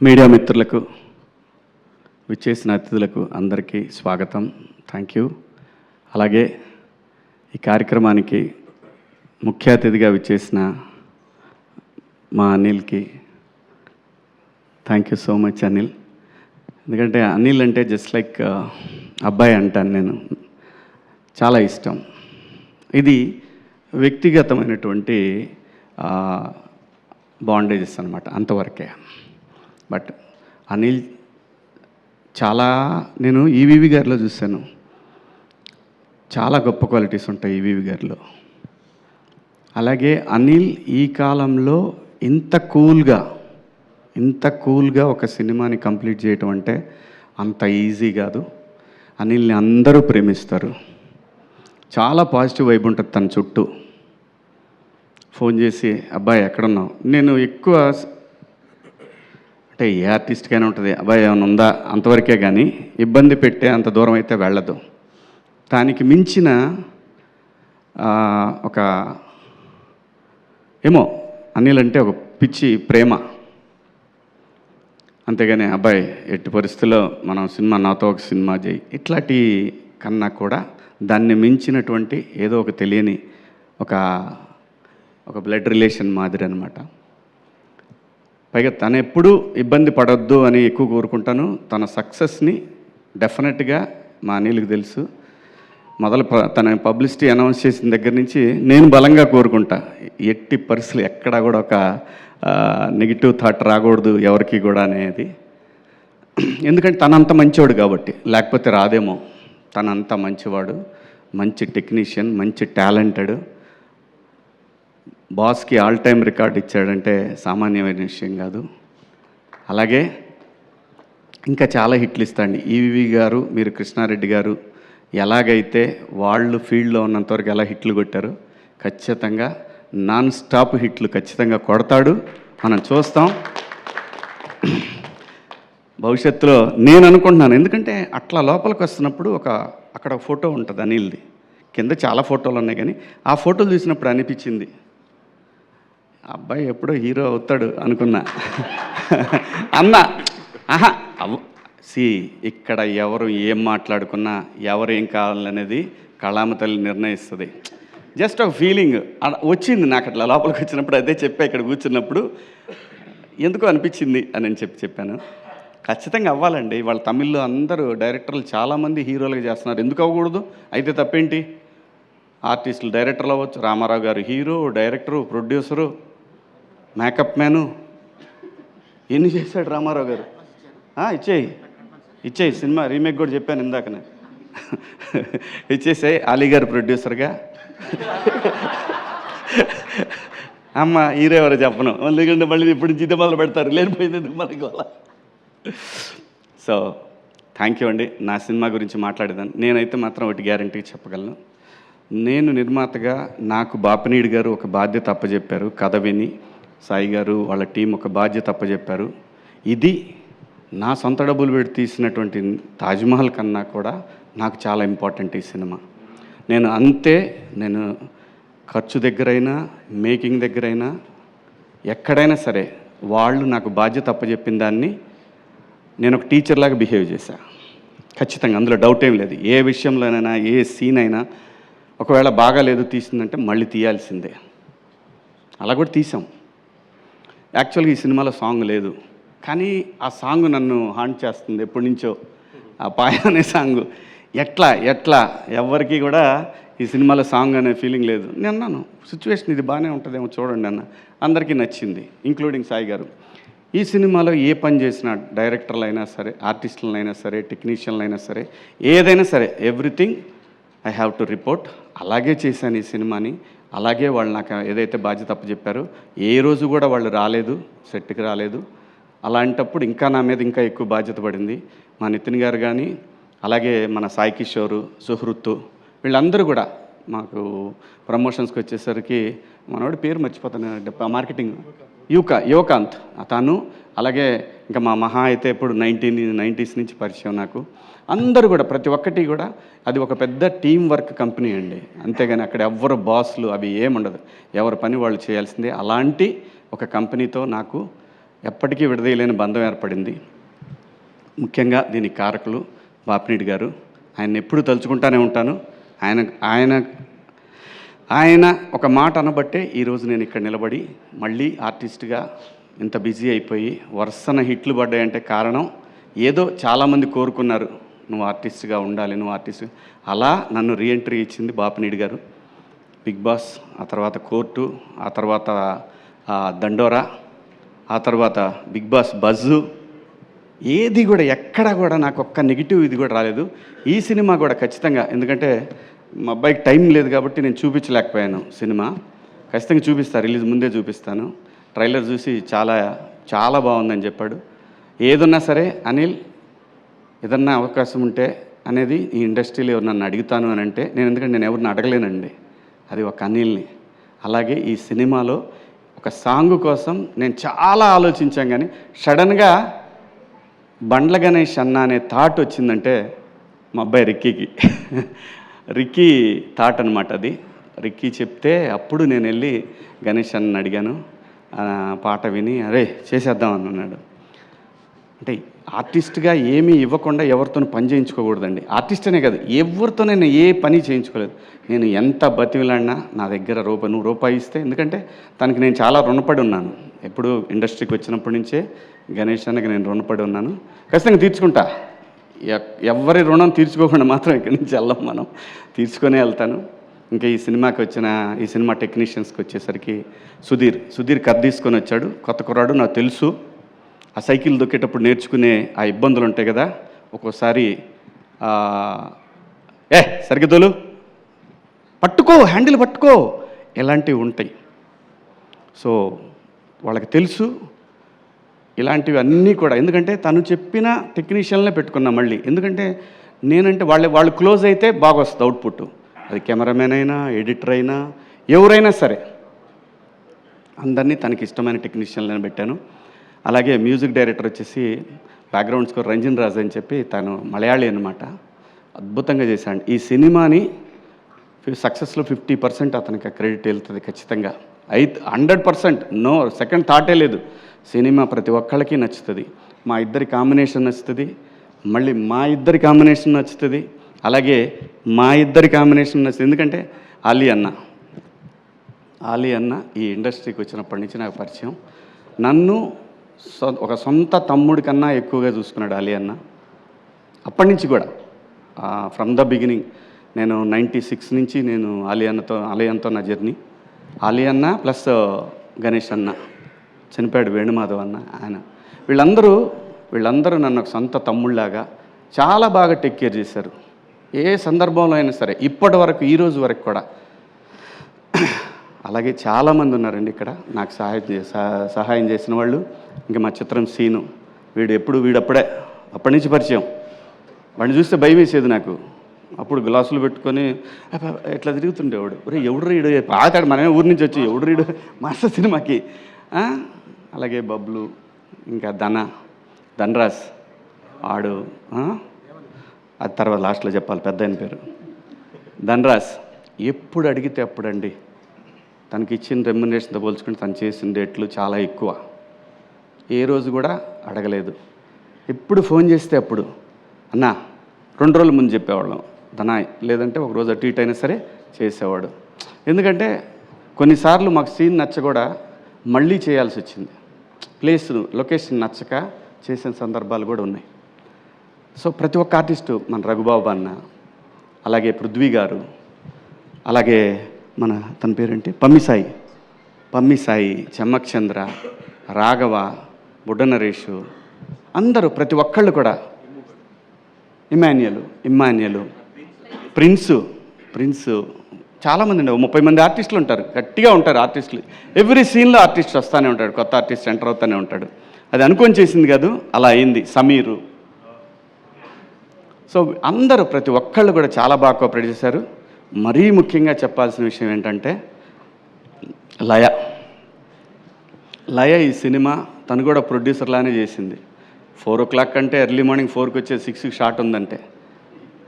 Media మిత్రులకు, విచ్చేసిన అతిథులకు అందరికీ స్వాగతం. Thank you. అలాగే ఈ కార్యక్రమానికి ముఖ్య అతిథిగా విచ్చేసిన మా అనిల్కి thank you so much Anil. ఎందుకంటే అనిల్ అంటే జస్ట్ లైక్ అబ్బాయి అంటాను నేను, చాలా ఇష్టం. ఇది వ్యక్తిగతమైనటువంటి బాండేజెస్ అన్నమాట, అంతవరకే. బట్ అనిల్ చాలా, నేను ఈవీవి గారిలో చూశాను, చాలా గొప్ప క్వాలిటీస్ ఉంటాయి ఈవీవి గారిలో. అలాగే అనిల్ ఈ కాలంలో ఇంత కూల్గా ఒక సినిమాని కంప్లీట్ చేయటం అంటే అంత ఈజీ కాదు. అనిల్ని అందరూ ప్రేమిస్తారు. చాలా పాజిటివ్ వైబ్ ఉంటుంది తన చుట్టూ. ఫోన్ చేసి అబ్బాయి ఎక్కడున్నావు, నేను ఎక్కువ అంటే ఏ ఆర్టిస్ట్కైనా ఉంటుంది, అబ్బాయి ఏమైనా ఉందా అంతవరకే, కానీ ఇబ్బంది పెట్టే అంత దూరం అయితే వెళ్ళదు. దానికి మించిన ఒక ఏమో అనిల్ అంటే ఒక పిచ్చి ప్రేమ. అంతేగాని అబ్బాయి ఎట్టి పరిస్థితుల్లో మనం సినిమా, నాతో ఒక సినిమా చేయి, ఇట్లాంటి కన్నా కూడా దాన్ని మించినటువంటి ఏదో ఒక తెలియని ఒక బ్లడ్ రిలేషన్ మాదిరి అనమాట. పైగా తను ఎప్పుడూ ఇబ్బంది పడొద్దు అని ఎక్కువ కోరుకుంటాను. తన సక్సెస్ని డెఫినెట్గా మా అనిల్కి తెలుసు. తన పబ్లిసిటీ అనౌన్స్ చేసిన దగ్గర నుంచి నేను బలంగా కోరుకుంటా, ఎట్టి పరిస్థితులు ఎక్కడా కూడా ఒక నెగిటివ్ థాట్ రాకూడదు ఎవరికి కూడా అనేది. ఎందుకంటే తనంత మంచివాడు కాబట్టి, లేకపోతే రాదేమో. తనంత మంచివాడు, మంచి టెక్నీషియన్, మంచి టాలెంటెడ్. బాస్కి ఆల్ టైమ్ రికార్డ్ ఇచ్చాడంటే సామాన్యమైన విషయం కాదు. అలాగే ఇంకా చాలా హిట్లు ఇస్తాండి ఈవీవి గారు. మీరు కృష్ణారెడ్డి గారు ఎలాగైతే వాళ్ళు ఫీల్డ్లో ఉన్నంతవరకు ఎలా హిట్లు కొట్టారు, ఖచ్చితంగా నాన్ స్టాప్ హిట్లు ఖచ్చితంగా కొడతాడు, మనం చూస్తాం భవిష్యత్తులో. నేను అనుకుంటున్నాను, ఎందుకంటే అట్లా లోపలికి వస్తున్నప్పుడు అక్కడ ఫోటో ఉంటుంది అనిల్ది, కింద చాలా ఫోటోలు ఉన్నాయి, కానీ ఆ ఫోటోలు చూసినప్పుడు అనిపించింది అబ్బాయి ఎప్పుడో హీరో అవుతాడు అనుకున్నా. అన్న ఇక్కడ ఎవరు ఏం మాట్లాడుకున్నా, ఎవరు ఏం కావాలనేది కళామ తల్లి నిర్ణయిస్తుంది. జస్ట్ ఒక ఫీలింగ్ వచ్చింది నాకు అట్లా లోపలికి వచ్చినప్పుడు. అదే చెప్పా ఇక్కడ కూర్చున్నప్పుడు, ఎందుకో అనిపించింది అని చెప్పాను. ఖచ్చితంగా అవ్వాలండి. వాళ్ళ తమిళ్లో అందరూ డైరెక్టర్లు చాలామంది హీరోలుగా చేస్తున్నారు, ఎందుకు అవ్వకూడదు? అయితే తప్పేంటి? ఆర్టిస్టులు డైరెక్టర్లు అవ్వచ్చు. రామారావు గారు hero, director, producer, makeup man, ఎన్ని చేశాడు రామారావు గారు. ఇచ్చేయి సినిమా రీమేక్ కూడా చెప్పాను ఇందాకనే. ఇచ్చేసాయి. అలీ గారు ప్రొడ్యూసర్గా. అమ్మ హీరో ఎవరో చెప్పను, ఎందుకంటే మళ్ళీ ఇప్పుడు జీతం మొదలు పెడతారు, లేనిపోయింది మనకి వాళ్ళ. సో థ్యాంక్ యూ అండి. నా సినిమా గురించి మాట్లాడేదాన్ని నేనైతే మాత్రం ఒకటి గ్యారంటీగా చెప్పగలను. నేను నిర్మాతగా నాకు బాపినీడు గారు ఒక బాధ్యత అప్పచెప్పారు. కథ విని సాయి గారు వాళ్ళ టీం ఒక బాధ్యత అప్పచెప్పారు. ఇది నా సొంత డబ్బులు పెట్టి తీసినటువంటి తాజ్మహల్ కన్నా కూడా నాకు చాలా ఇంపార్టెంట్ ఈ సినిమా. నేను ఖర్చు దగ్గరైనా, మేకింగ్ దగ్గరైనా, ఎక్కడైనా సరే వాళ్ళు నాకు బాధ్యత అప్పచెప్పిన దాన్ని నేను ఒక టీచర్లాగా బిహేవ్ చేశా. ఖచ్చితంగా అందులో డౌట్ ఏం లేదు. ఏ విషయంలోనైనా, ఏ సీన్ అయినా ఒకవేళ బాగాలేదు తీసిందంటే మళ్ళీ తీయాల్సిందే. అలా కూడా తీసాం. యాక్చువల్గా ఈ సినిమాలో సాంగ్ లేదు, కానీ ఆ సాంగ్ నన్ను హాంట్ చేస్తుంది ఎప్పటి నుంచో. ఆ పాయ అనే సాంగ్ ఎట్లా ఎవరికి కూడా ఈ సినిమాలో సాంగ్ అనే ఫీలింగ్ లేదు. నేను అన్నాను సిచ్యువేషన్ ఇది బాగానే ఉంటుందేమో చూడండి అన్న. అందరికీ నచ్చింది, ఇంక్లూడింగ్ సాయి గారు. ఈ సినిమాలో ఏ పని చేసినా, డైరెక్టర్లు అయినా సరే, ఆర్టిస్టులైనా సరే, టెక్నీషియన్లు అయినా సరే, ఏదైనా సరే, everything I have to report. అలాగే చేశాను ఈ సినిమాని. అలాగే వాళ్ళు నాకు ఏదైతే బాధ్యత అప్పచెప్పారో ఏ రోజు కూడా వాళ్ళు రాలేదు, సెట్కి రాలేదు. అలాంటప్పుడు ఇంకా నా మీద ఇంకా ఎక్కువ బాధ్యత పడింది. మా నితిన్ గారు కానీ, అలాగే మన సాయి కిషోరు, సుహృత్తు, వీళ్ళందరూ కూడా మాకు ప్రమోషన్స్కి వచ్చేసరికి మనవాడి పేరు మర్చిపోతాను, మార్కెటింగ్ యువకాంత్ తను, అలాగే ఇంకా మా మహా అయితే ఇప్పుడు 1990s నుంచి పరిచయం నాకు. అందరూ కూడా ప్రతి ఒక్కటి కూడా అది ఒక పెద్ద టీం వర్క్ కంపెనీ అండి. అంతేగాని అక్కడ ఎవ్వరు బాస్లు అవి ఏముండదు, ఎవరి పని వాళ్ళు చేయాల్సిందే. అలాంటి ఒక కంపెనీతో నాకు ఎప్పటికీ విడదీయలేని బంధం ఏర్పడింది. ముఖ్యంగా దీనికి కారకులు బాపినీడి గారు. ఆయన ఎప్పుడు తలుచుకుంటానే ఉంటాను. ఆయన ఒక మాట అనబట్టే ఈరోజు నేను ఇక్కడ నిలబడి మళ్ళీ ఆర్టిస్ట్గా ఇంత బిజీ అయిపోయి వరుసన హిట్లు పడ్డాయంటే కారణం ఏదో చాలామంది కోరుకున్నారు, నువ్వు ఆర్టిస్ట్గా ఉండాలి, నువ్వు ఆర్టిస్ట్. అలా నన్ను రీఎంట్రీ ఇచ్చింది బాపినీడి గారు. బిగ్ బాస్, ఆ తర్వాత కోర్టు, ఆ తర్వాత దండోరా, ఆ తర్వాత బిగ్ బాస్ బజ్జు, ఏది కూడా ఎక్కడ కూడా నాకు ఒక్క నెగిటివ్ ఇది కూడా రాలేదు. ఈ సినిమా కూడా ఖచ్చితంగా, ఎందుకంటే మా అబ్బాయికి టైం లేదు కాబట్టి నేను చూపించలేకపోయాను. సినిమా ఖచ్చితంగా చూపిస్తాను, రిలీజ్ ముందే చూపిస్తాను. ట్రైలర్ చూసి చాలా చాలా బాగుందని చెప్పాడు. ఏదున్నా సరే అనిల్, ఏదన్నా అవకాశం ఉంటే అనేది ఈ ఇండస్ట్రీలో నన్ను అడుగుతాను అని అంటే నేను, ఎందుకంటే నేను ఎవరిని అడగలేనండి, అది ఒక అనిల్ని. అలాగే ఈ సినిమాలో ఒక సాంగ్ కోసం నేను చాలా ఆలోచించాం, కానీ సడన్గా బండ్ల గణేష్ అన్న అనే థాట్ వచ్చిందంటే మా అబ్బాయి రిక్కీ థాట్ అనమాట అది. రిక్కీ చెప్తే అప్పుడు నేను వెళ్ళి గణేష్ అన్నని అడిగాను. పాట విని అరే చేసేద్దాం అన్నాడు. అంటే ఆర్టిస్ట్గా ఏమీ ఇవ్వకుండా ఎవరితో పని చేయించుకోకూడదండి. ఆర్టిస్ట్ అనే కాదు, ఎవరితో నేను ఏ పని చేయించుకోలేదు. నేను ఎంత బతిమిలాడినా నా దగ్గర రూపాయి ఇస్తే, ఎందుకంటే తనకి నేను చాలా రుణపడి ఉన్నాను. ఎప్పుడు ఇండస్ట్రీకి వచ్చినప్పటి నుంచే గణేష్ అన్నకి నేను రుణపడి ఉన్నాను. ఖచ్చితంగా తీర్చుకుంటా. ఎవరి రుణం తీర్చుకోకుండా మాత్రం ఇక్కడి నుంచి వెళ్ళాం, మనం తీర్చుకొనే వెళ్తాను. ఇంకా ఈ సినిమా టెక్నీషియన్స్కి వచ్చేసరికి సుధీర్ కథ తీసుకొని వచ్చాడు. కొత్త కుర్రాడు, నాకు తెలుసు. ఆ సైకిల్ దొక్కేటప్పుడు నేర్చుకునే ఆ ఇబ్బందులు ఉంటాయి కదా, ఒక్కోసారి సరిగ్గా తోలు, పట్టుకో, హ్యాండిల్ పట్టుకో, ఇలాంటివి ఉంటాయి. సో వాళ్ళకి తెలుసు ఇలాంటివి అన్నీ కూడా. ఎందుకంటే తను చెప్పిన టెక్నీషియన్లే పెట్టుకున్నా మళ్ళీ. ఎందుకంటే నేనంటే వాళ్ళు క్లోజ్ అయితే బాగా వస్తుంది అవుట్పుట్. అది కెమెరామెన్ అయినా, ఎడిటర్ అయినా, ఎవరైనా సరే అందరినీ తనకి ఇష్టమైన టెక్నీషియన్లను పెట్టాను. అలాగే మ్యూజిక్ డైరెక్టర్ వచ్చేసి బ్యాక్గ్రౌండ్ స్కోర్ రంజిన్ రాజ్ అని చెప్పి, తను మలయాళీ అనమాట. అద్భుతంగా చేశాడు. ఈ సినిమాని సక్సెస్లో 50% అతనికి క్రెడిట్ వెళ్తుంది ఖచ్చితంగా. 100%, నో సెకండ్ థాటే లేదు. సినిమా ప్రతి ఒక్కళ్ళకి నచ్చుతుంది. మా ఇద్దరి కాంబినేషన్ నచ్చుతుంది, మళ్ళీ మా ఇద్దరి కాంబినేషన్ నచ్చుతుంది, అలాగే మా ఇద్దరి కాంబినేషన్ నచ్చుతుంది. ఎందుకంటే ఆలీ అన్న ఈ ఇండస్ట్రీకి వచ్చినప్పటి నుంచి నాకు పరిచయం. నన్ను ఒక సొంత తమ్ముడి కన్నా ఎక్కువగా చూసుకున్నాడు ఆలీ అన్న. అప్పటి నుంచి కూడా ఫ్రమ్ ద బిగినింగ్ నేను 96 నుంచి నేను ఆలీ అన్నతో నా జర్నీ. ఆలీ అన్న ప్లస్ గణేష్ అన్న, చనిపోయాడు వేణుమాధవ్ అన్న, ఆయన, వీళ్ళందరూ నన్ను ఒక సొంత తమ్ముళ్ళలాగా చాలా బాగా టేక్ కేర్ చేశారు. ఏ సందర్భంలో అయినా సరే, ఇప్పటి వరకు, ఈ రోజు వరకు కూడా. అలాగే చాలామంది ఉన్నారండి ఇక్కడ నాకు సహాయం చేసిన వాళ్ళు. ఇంకా మా చిత్రం సీను, అప్పటి నుంచి పరిచయం. వాడిని చూస్తే భయం వేసేది నాకు. అప్పుడు గ్లాసులు పెట్టుకొని ఎట్లా తిరుగుతుండేవాడు. ఎవడు రీడు పాతాడు, మనమే ఊరి నుంచి వచ్చి ఎవడు రీడు మాస్టర్ సినిమాకి. అలాగే బబ్లు, ఇంకా ధనరాజ్ ఆడు, అది తర్వాత లాస్ట్లో చెప్పాలి, పెద్ద ఆయన పేరు ధనరాజ్. ఎప్పుడు అడిగితే అప్పుడండి, తనకి ఇచ్చిన రెమ్యునరేషన్తో పోల్చుకుంటే తను చేసిన డేట్లు చాలా ఎక్కువ. ఏ రోజు కూడా అడగలేదు. ఎప్పుడు ఫోన్ చేస్తే అప్పుడు అన్నా 2 రోజుల ముందు చెప్పేవాళ్ళం ధనాయ్, లేదంటే ఒక రోజు అటు ఇటు అయినా సరే చేసేవాడు. ఎందుకంటే కొన్నిసార్లు మాకు సీన్ నచ్చ కూడా మళ్ళీ చేయాల్సి వచ్చింది. లొకేషన్ నచ్చక చేసిన సందర్భాలు కూడా ఉన్నాయి. సో ప్రతి ఒక్క ఆర్టిస్టు, మన రఘుబాబు అన్న, అలాగే పృథ్వీ గారు, అలాగే తన పేరేంటి పమ్మి సాయి, చెమ్మక్ చంద్ర, రాఘవ, బుడ్డ నరేషు, అందరూ ప్రతి ఒక్కళ్ళు కూడా, ఇమ్మాన్యుయల్, ప్రిన్స్, చాలామంది అండి, 30 మంది ఆర్టిస్టులు ఉంటారు, గట్టిగా ఉంటారు ఆర్టిస్టులు. ఎవ్రీ సీన్లో ఆర్టిస్ట్ వస్తూనే ఉంటాడు, కొత్త ఆర్టిస్ట్ ఎంటర్ అవుతూనే ఉంటాడు. అది అనుకొని చేసింది కాదు, అలా అయింది. సమీరు. సో అందరూ ప్రతి ఒక్కళ్ళు కూడా చాలా బాగా కోఆపరేట్ చేశారు. మరీ ముఖ్యంగా చెప్పాల్సిన విషయం ఏంటంటే లయ ఈ సినిమా తను కూడా ప్రొడ్యూసర్లానే చేసింది. 4 o'clock అంటే ఎర్లీ మార్నింగ్ 4కి వచ్చే 6కి షాట్ ఉందంటే,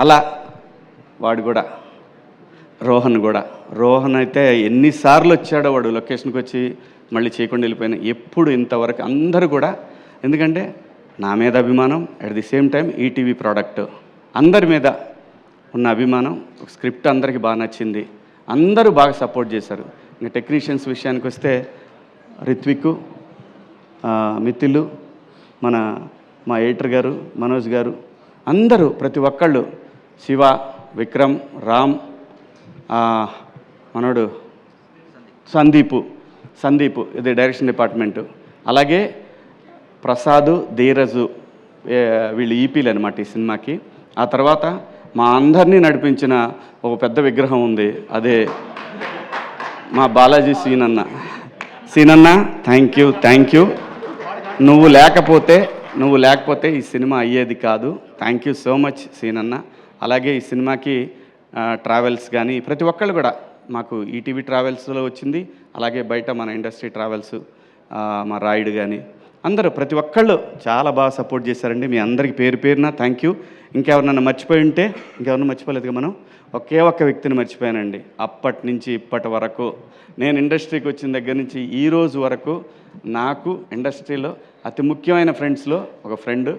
అలా వాడు కూడా, రోహన్ అయితే ఎన్నిసార్లు వచ్చాడో వాడు లొకేషన్కి వచ్చి మళ్ళీ చేయకుండా వెళ్ళిపోయినా, ఎప్పుడు ఇంతవరకు అందరూ కూడా, ఎందుకంటే నా మీద అభిమానం, at the same time ETV product అందరి మీద ఉన్న అభిమానం, స్క్రిప్ట్ అందరికీ బాగా నచ్చింది, అందరూ బాగా సపోర్ట్ చేశారు. ఇంకా టెక్నీషియన్స్ విషయానికి వస్తే రిత్విక్, మిత్తిలు, మా ఎడిటర్ గారు మనోజ్ గారు, అందరూ ప్రతి ఒక్కళ్ళు, శివ, విక్రమ్, రామ్, మనోడు సందీప్ ఇది డైరెక్షన్ డిపార్ట్మెంటు, అలాగే ప్రసాద్, ధీరజు, వీళ్ళు ఈపీలు అనమాట ఈ సినిమాకి. ఆ తర్వాత మా అందరినీ నడిపించిన ఒక పెద్ద విగ్రహం ఉంది, అదే మా బాలాజీ సీనన్న. Thank you. నువ్వు లేకపోతే ఈ సినిమా అయ్యేది కాదు. థ్యాంక్ యూ సో మచ్ సీనన్న. అలాగే ఈ సినిమాకి ట్రావెల్స్ కానీ ప్రతి ఒక్కళ్ళు కూడా, మాకు ఈటీవీ ట్రావెల్స్లో వచ్చింది, అలాగే బయట మన ఇండస్ట్రీ ట్రావెల్స్, మా రాయుడు కానీ అందరూ ప్రతి ఒక్కళ్ళు చాలా బాగా సపోర్ట్ చేశారండి. మీ అందరికీ పేరు పేరున థ్యాంక్ యూ. ఇంకెవరినన్నా మర్చిపోయి ఉంటే, ఇంకెవరన్నా మర్చిపోలేదుగా, మనం ఒకే ఒక్క వ్యక్తిని మర్చిపోయానండి. అప్పటి నుంచి ఇప్పటి వరకు, నేను ఇండస్ట్రీకి వచ్చిన దగ్గర నుంచి ఈ రోజు వరకు నాకు ఇండస్ట్రీలో అతి ముఖ్యమైన ఫ్రెండ్స్లో ఒక ఫ్రెండ్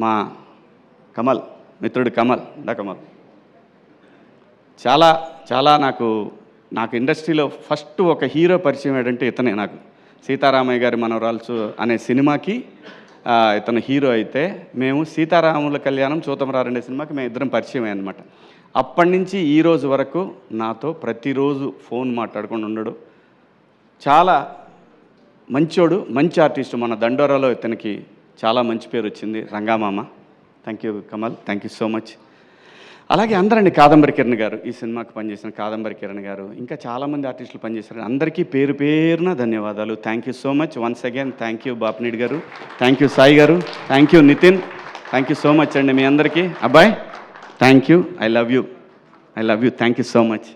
మా కమల్, మిత్రుడు కమల్. చాలా నాకు ఇండస్ట్రీలో ఫస్ట్ ఒక హీరో పరిచయం ఏంటంటే ఇతనే. నాకు సీతారామయ్య గారి మనవరాల్సు అనే సినిమాకి ఇతను హీరో అయితే, మేము సీతారాముల కళ్యాణం చూతమరారండే సినిమాకి మేము ఇద్దరం పరిచయం అనమాట. అప్పటి నుంచి ఈ రోజు వరకు నాతో ప్రతిరోజు ఫోన్ మాట్లాడుకొని ఉండడు. చాలా మంచోడు, మంచి ఆర్టిస్టు. మన దండోరాలో ఇతనికి చాలా మంచి పేరు వచ్చింది, Rangamama. Thank you Kamal, thank you so much. అలాగే అందరండి, కాదంబరి కిరణ్ గారు, ఈ సినిమాకి పనిచేసిన కాదంబరి కిరణ్ గారు, ఇంకా చాలామంది ఆర్టిస్టులు పనిచేశారు. అందరికీ పేరు పేరున ధన్యవాదాలు. Thank you so much once again. Thank you Bapineedu గారు, థ్యాంక్ యూ సాయి గారు, thank you Nitin, thank you so much అండి మీ అందరికీ. అబ్బాయ్ thank you, I love you, thank you so much.